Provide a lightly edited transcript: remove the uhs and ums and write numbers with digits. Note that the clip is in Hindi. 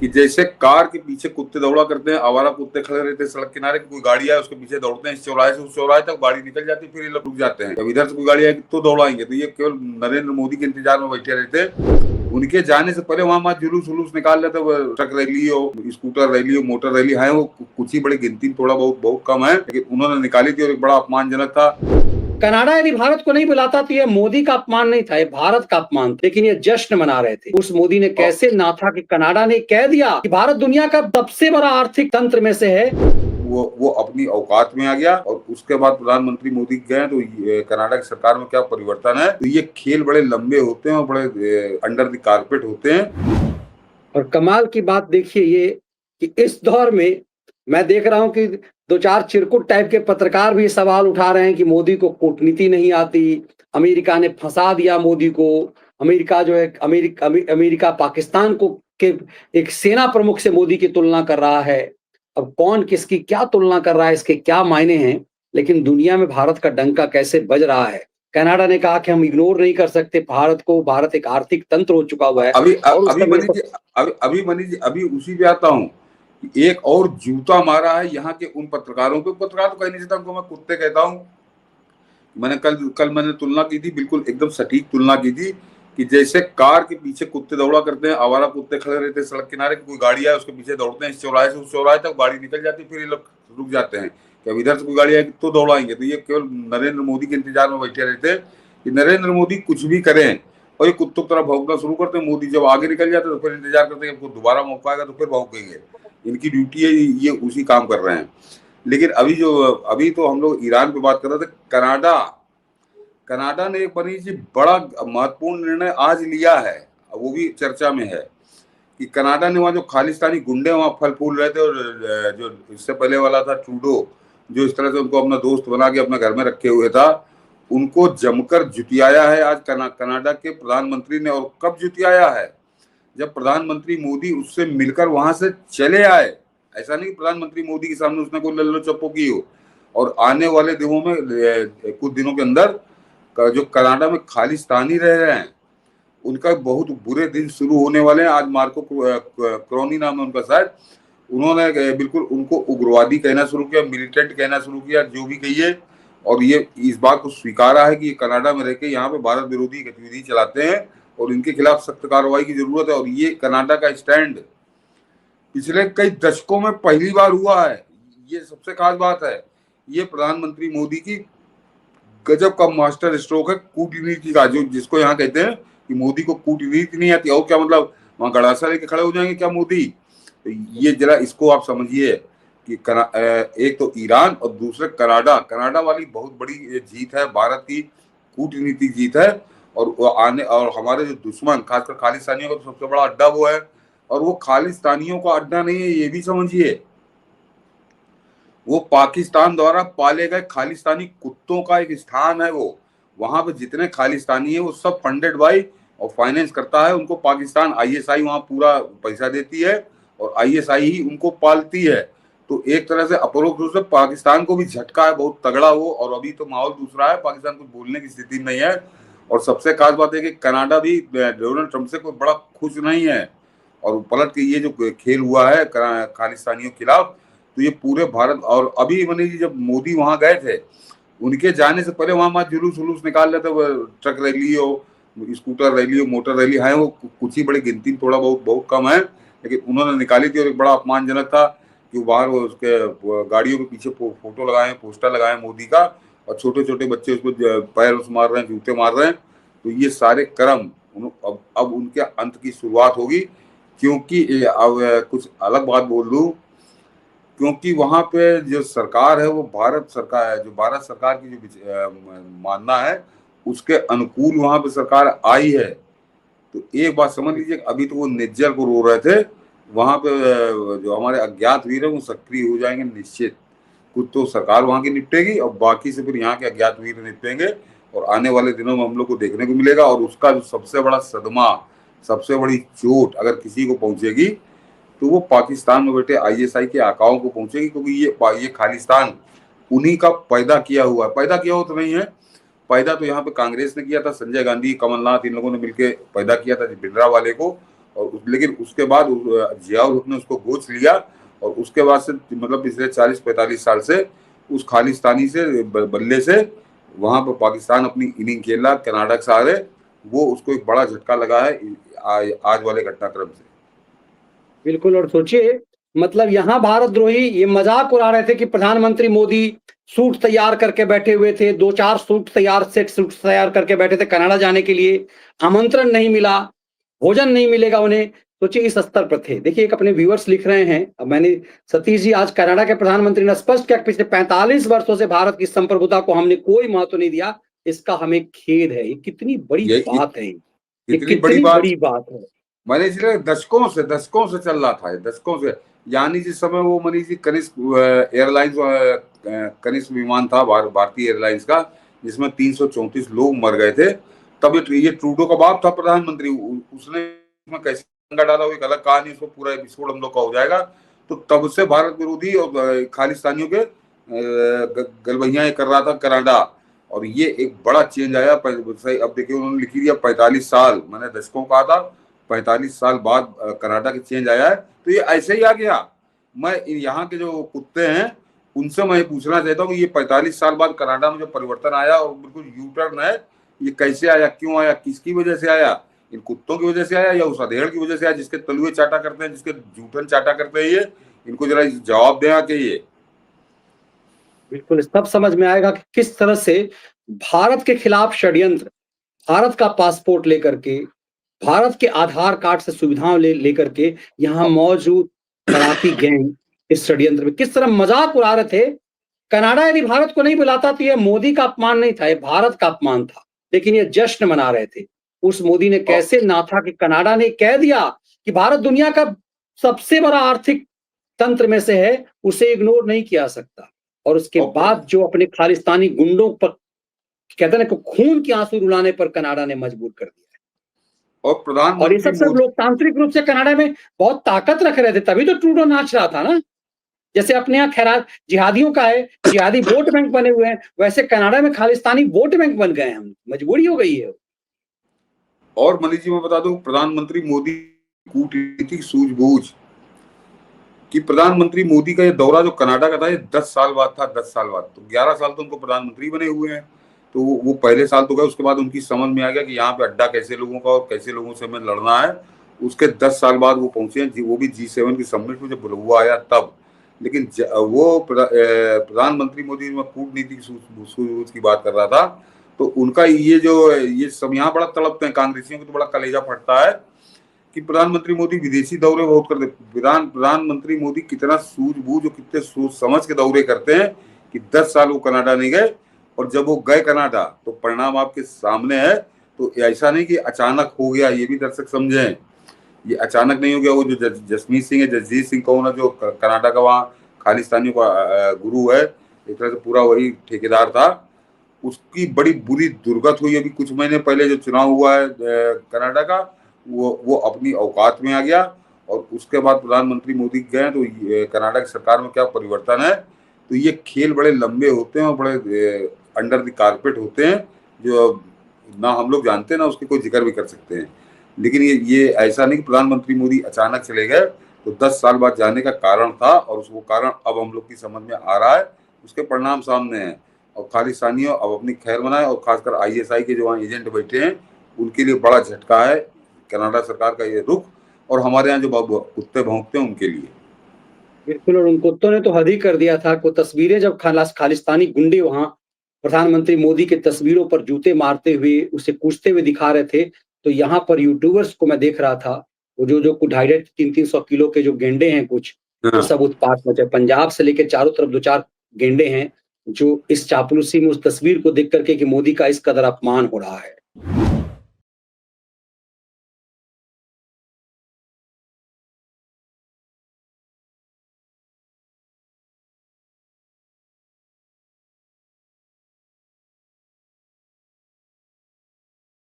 जैसे कार के पीछे कुत्ते दौड़ा करते हैं, आवारा कुत्ते खड़े रहते हैं सड़क किनारे, कोई गाड़ी आए उसके पीछे दौड़ते हैं, इस चौराहे से उस चौराहे तक गाड़ी निकल जाती है, फिर ये लोग रुक जाते हैं। जब इधर से कोई गाड़ी आएगी तो दौड़ाएंगे, तो ये केवल नरेंद्र मोदी के इंतजार में बैठे रहते हैं। उनके जाने से पहले वहां जुलूस वुलूस निकाल लेते, ट्रक रैली हो, स्कूटर रैली हो, मोटर रैली है, वो कुछ ही बड़ी गिनती, थोड़ा बहुत कम है, लेकिन उन्होंने निकाली थी और एक बड़ा अपमानजनक था। कनाडा यदि भारत को नहीं बुलाता तो ये मोदी का अपमान नहीं था, ये भारत का अपमान था। लेकिन ये जश्न मना रहे थे। उस मोदी ने कैसे ना था कि कनाडा ने कह दिया कि भारत दुनिया का सबसे बड़ा आर्थिक तंत्र में से है। वो अपनी औकात में आ गया और उसके बाद प्रधानमंत्री मोदी गए तो कनाडा की सरकार में क्या परिवर्तन है। तो ये खेल बड़े लंबे होते हैं और बड़े अंडर द कारपेट होते हैं। और कमाल की बात देखिए ये कि इस दौर में मैं देख रहा हूं कि दो चार चिरकुट टाइप के पत्रकार भी सवाल उठा रहे हैं कि मोदी को कूटनीति नहीं आती, अमेरिका ने फंसा दिया मोदी को। अमेरिका जो है अमेरिका पाकिस्तान को के एक सेना प्रमुख से मोदी की तुलना कर रहा है। अब कौन किसकी क्या तुलना कर रहा है, इसके क्या मायने हैं, लेकिन दुनिया में भारत का डंका कैसे बज रहा है। कनाडा ने कहा कि हम इग्नोर नहीं कर सकते भारत को, भारत एक आर्थिक तंत्र हो चुका हुआ है। अभी मनीष जी अभी उसी पे आता हूँ। एक और जूता मारा है यहाँ के उन पत्रकारों पे। पत्रकार तो कह नहीं सकता, उनको मैं कुत्ते कहता हूँ। मैंने कल मैंने तुलना की थी, बिल्कुल एकदम सटीक तुलना की थी कि जैसे कार के पीछे कुत्ते दौड़ा करते हैं, आवारा कुत्ते खड़े रहते हैं सड़क किनारे, कोई गाड़ी आए उसके पीछे दौड़ते हैं, इस चौराहे से उस चौराहे तक गाड़ी निकल जाती है, फिर ये लोग रुक जाते हैं कि अब इधर से कोई गाड़ी आएगी तो दौड़ाएंगे। तो ये केवल नरेंद्र मोदी के इंतजार में बैठे रहते हैं कि नरेंद्र मोदी कुछ भी करें, और ये कुत्तों की तरह भौंकना शुरू करते हैं। मोदी जब आगे निकल जाते हैं तो फिर इंतजार करते हैं कि दोबारा मौका आएगा तो फिर भौंकेंगे। इनकी ड्यूटी है, ये उसी काम कर रहे हैं। लेकिन अभी तो हम लोग ईरान पे बात कर रहे थे। कनाडा ने एक बड़ी सी बड़ा महत्वपूर्ण निर्णय आज लिया है, वो भी चर्चा में है कि कनाडा ने वहाँ जो खालिस्तानी गुंडे वहाँ फल फूल रहे थे, और जो इससे पहले वाला था ट्रूडो, जो इस तरह से उनको अपना दोस्त बना के अपने घर में रखे हुए था, उनको जमकर जुटियाया है आज कनाडा के प्रधानमंत्री ने। और कब जुटियाया है? जब प्रधानमंत्री मोदी उससे मिलकर वहां से चले आए। ऐसा नहीं प्रधानमंत्री मोदी के सामने उसने कोई लल्लो चप्पो की हो। और आने वाले दिनों में कुछ दिनों के अंदर जो कनाडा में खालिस्तानी रह रहे हैं उनका बहुत बुरे दिन शुरू होने वाले हैं। आज मार्को क्रोनी नाम है उनका शायद, उन्होंने बिल्कुल उनको उग्रवादी कहना शुरू किया, मिलिटेंट कहना शुरू किया, जो भी कहिए। और ये इस बात को स्वीकारा है कि ये कनाडा में रहकर यहाँ पे भारत विरोधी गतिविधि चलाते हैं और इनके खिलाफ सख्त कार्रवाई की जरूरत है। और ये कनाडा का स्टैंड पिछले कई दशकों में पहली बार हुआ है। ये सबसे खास बात है। ये प्रधानमंत्री मोदी की गजब का मास्टर स्ट्रोक है कूटनीति का, जो जिसको यहाँ कहते हैं कि मोदी को कूटनीति नहीं आती। और क्या मतलब वहां गड़ासा लेके खड़े हो जाएंगे क्या मोदी? तो ये जरा इसको आप समझिए कि एक तो ईरान और दूसरे कनाडा वाली बहुत बड़ी जीत है, भारत की कूटनीतिक जीत है। और हमारे जो दुश्मन खासकर खालिस्तानियों का तो सबसे बड़ा अड्डा वो है। और वो खालिस्तानियों का अड्डा नहीं है, ये भी समझिए, वो पाकिस्तान द्वारा पाले गए खालिस्तानी कुत्तों का एक स्थान है। वो वहां पे जितने खालिस्तानी है वो सब फंडेड बाई और फाइनेंस करता है उनको पाकिस्तान। आईएसआई वहां पूरा पैसा देती है और आईएसआई ही उनको पालती है। तो एक तरह से अपरोक्ष रूप से पाकिस्तान को भी झटका है बहुत तगड़ा वो। और अभी तो माहौल दूसरा है, पाकिस्तान कुछ बोलने की स्थिति में नहीं है। और सबसे खास बात है कि कनाडा भी डोनाल्ड ट्रंप से कोई बड़ा खुश नहीं है। और पलट के ये जो खेल हुआ है खालिस्तानियों के खिलाफ, तो ये पूरे भारत। और अभी मनीष जी जब मोदी वहां गए थे, उनके जाने से पहले वहां जुलूस वुलूस निकाल लेते, ट्रक रैली हो, स्कूटर रैली हो, मोटर रैली है, वो कुछ ही बड़ी गिनती, थोड़ा बहुत कम है, लेकिन उन्होंने निकाली थी। और एक बड़ा अपमानजनक था कि बाहर उसके गाड़ियों के पीछे फोटो लगाए, पोस्टर लगाए मोदी का, और छोटे छोटे बच्चे उसको पैर मार रहे हैं, जूते मार रहे हैं। तो ये सारे कर्म अब उनके अंत की शुरुआत होगी। क्योंकि अब कुछ अलग बात बोल लूं, क्योंकि वहां पे जो सरकार है वो भारत सरकार है, जो भारत सरकार की जो मानना है उसके अनुकूल वहां पे सरकार आई है। तो एक बात समझ लीजिए, अभी तो वो निज्जर को रो रहे थे, वहां पे जो हमारे अज्ञात वीर है वो सक्रिय हो जाएंगे निश्चित। कुछ तो सरकार वहां की निपटेगी और बाकी से फिर यहाँ के अज्ञात वीर निपटेंगे। और आने वाले दिनों में हम लोग को देखने को मिलेगा। और उसका जो सबसे बड़ा सदमा, सबसे बड़ी चोट अगर किसी को पहुंचेगी तो वो पाकिस्तान में बैठे आईएसआई के आकाओं को पहुंचेगी। क्योंकि ये खालिस्तान उन्हीं का पैदा किया हुआ तो नहीं है। पैदा तो यहाँ पे कांग्रेस ने किया था, संजय गांधी, कमलनाथ, इन लोगों ने मिलकर पैदा किया था भिंडरा वाले को। और लेकिन उसके बाद जियाउल हक ने उसको गोद लिया और उसके बाद से मतलब पिछले 40-45 साल से उस खालिस्तानी से बल्ले से वहां पर पाकिस्तान अपनी इनिंग खेला कनाडा के सहारे। वो उसको एक बड़ा झटका लगा है आज वाले घटनाक्रम से। बिल्कुल। और सोचिए, मतलब यहाँ भारतद्रोही ये मजाक उड़ा रहे थे कि प्रधानमंत्री मोदी सूट तैयार करके बैठे हुए थे, 2-4 सेट सूट तैयार करके बैठे थे कनाडा जाने के लिए, आमंत्रण नहीं मिला, भोजन नहीं मिलेगा उन्हें। सोचिए इस स्तर पर थे। देखिए एक अपने व्यूअर्स लिख रहे हैं, अब मैंने सतीश जी, आज कनाडा के प्रधानमंत्री ने स्पष्ट किया पिछले 45 वर्षों से भारत की संप्रभुता को हमने कोई महत्व नहीं दिया, इसका हमें खेद है। ये कितनी बड़ी बात है, ये कितनी बड़ी बात है। मैंने इसलिए दशकों से चल रहा था, दशकों से। यानी जिस समय वो मनीष जी कनिष्क एयरलाइंस कनिष्क विमान था भारतीय एयरलाइंस का, जिसमें 334 लोग मर गए थे, तब ये ट्रूडो का बाप था प्रधानमंत्री। उसने कैसे दंगा डाला वो एक अलग कहानी, उसको पूरा एपिसोड हम लोग का हो जाएगा। तो तब से भारत विरोधी और खालिस्तानियों के गलबहियां कर रहा था कनाडा, और ये एक बड़ा चेंज आया। अब देखिए उन्होंने लिखी दिया 45 साल, मैंने दशकों कहा था, 45 साल बाद कनाडा के चेंज आया है। तो ये ऐसे ही आ गया। मैं यहाँ के जो कुत्ते हैं उनसे मैं पूछना चाहता हूँ कि ये 45 साल बाद कनाडा में जो परिवर्तन आया और बिल्कुल यू टर्न है, ये कैसे आया, क्यों आया, किसकी वजह से आया? इन कुत्तों की वजह से आया या उस अधेड़ की वजह से आया जिसके तलुए चाटा करते हैं, जिसके जूठन चाटा करते हैं? ये इनको जरा जवाब देना चाहिए। बिल्कुल, सब समझ में आएगा कि किस तरह से भारत के खिलाफ षड्यंत्र, भारत का पासपोर्ट लेकर के, भारत के आधार कार्ड से सुविधाएं लेकर के यहाँ मौजूद शराबी गैंग इस षड्यंत्र में किस तरह मजाक उड़ा रहे थे। कनाडा यदि भारत को नहीं बुलाता तो यह मोदी का अपमान नहीं था, यह भारत का अपमान था, लेकिन ये जश्न मना रहे थे। उस मोदी ने कैसे नाथा कि कनाडा ने कह दिया कि भारत दुनिया का सबसे बड़ा आर्थिक तंत्र में से है, उसे इग्नोर नहीं किया सकता। और उसके बाद जो अपने खालिस्तानी गुंडों पर कहते हैं ना खून के आंसू रुलाने पर कनाडा ने मजबूर कर दिया। और प्रधानमंत्री और ये सब लोकतांत्रिक रूप से कनाडा में बहुत ताकत रख रहे थे, तभी तो ट्रूडो नाच रहा था ना। जैसे अपने यहाँ खैरात जिहादियों का है, जिहादी वोट बैंक बने हुए हैं, वैसे कनाडा में खालिस्तानी वोट बैंक बन गए हैं, मजबूरी हो गई है। और मनीष जी मैं बता दूं, प्रधानमंत्री मोदी कूटनीतिक सूझबूझ कि प्रधानमंत्री मोदी का ये दौरा जो कनाडा का था, ये 10 साल बाद था। 10 साल बाद, तो 11 साल तो उनको प्रधानमंत्री बने हुए हैं। तो वो पहले साल तो गए, उसके बाद उनकी समझ में आ गया कि यहाँ पे अड्डा कैसे लोगों का और कैसे लोगों से हमें लड़ना है। उसके 10 साल बाद वो पहुंचे हैं, वो भी G7 की समिट में जब बुलवा आया तब। लेकिन वो प्रधानमंत्री मोदी में कूटनीतिक सूझबूझ की बात कर रहा था, तो उनका ये सब यहाँ बड़ा तड़पते हैं, कांग्रेसियों को तो बड़ा कलेजा फटता है कि प्रधानमंत्री मोदी विदेशी दौरे बहुत करते। प्रधानमंत्री मोदी कितना सूझबूझ और कितने सोच समझ के दौरे करते हैं कि 10 साल वो कनाडा नहीं गए, और जब वो गए कनाडा तो परिणाम आपके सामने है। तो ऐसा नहीं कि अचानक हो गया, ये भी दर्शक समझें, ये अचानक नहीं हो गया। वो जो जसमीत सिंह है, जसजीत सिंह कौन है, जो कनाडा का वहाँ खालिस्तानियों का गुरु है, एक तरह से पूरा वही ठेकेदार था, उसकी बड़ी बुरी दुर्गत हुई। अभी कुछ महीने पहले जो चुनाव हुआ है कनाडा का, वो अपनी औकात में आ गया। और उसके बाद प्रधानमंत्री मोदी गए तो कनाडा की सरकार में क्या परिवर्तन है। तो ये खेल बड़े लंबे होते हैं और बड़े अंडर द कारपेट होते हैं, जो ना हम लोग जानते हैं ना उसके कोई जिक्र भी कर सकते हैं। लेकिन ये ऐसा नहीं कि प्रधानमंत्री मोदी अचानक चले गए, तो 10 साल बाद जाने का कारण था, और वो कारण अब हम लोग की समझ में आ रहा है, उसके परिणाम सामने हैं। और खालिस्तानियों अब अपनी खैर मनाए, और खासकर ISI के जो वहाँ एजेंट बैठे हैं उनके लिए बड़ा झटका है कनाडा सरकार का ये रुख, और हमारे यहाँ जो कुत्ते भौंकते हैं उनके लिए। बिल्कुल, और उन कुत्तों ने तो हद ही कर दिया था। को तस्वीरें जब खालिस्तानी गुंडे वहां प्रधानमंत्री मोदी के तस्वीरों पर जूते मारते हुए उसे कूचते हुए दिखा रहे थे, तो यहाँ पर यूट्यूबर्स को मैं देख रहा था, वो जो 250-300 किलो के जो गेंडे हैं कुछ, वो सब उत्पात मचे। पंजाब से लेकर चारों तरफ 2-4 गेंडे हैं जो इस चापलूसी में उस तस्वीर को देख करके कि मोदी का इस कदर अपमान हो रहा है।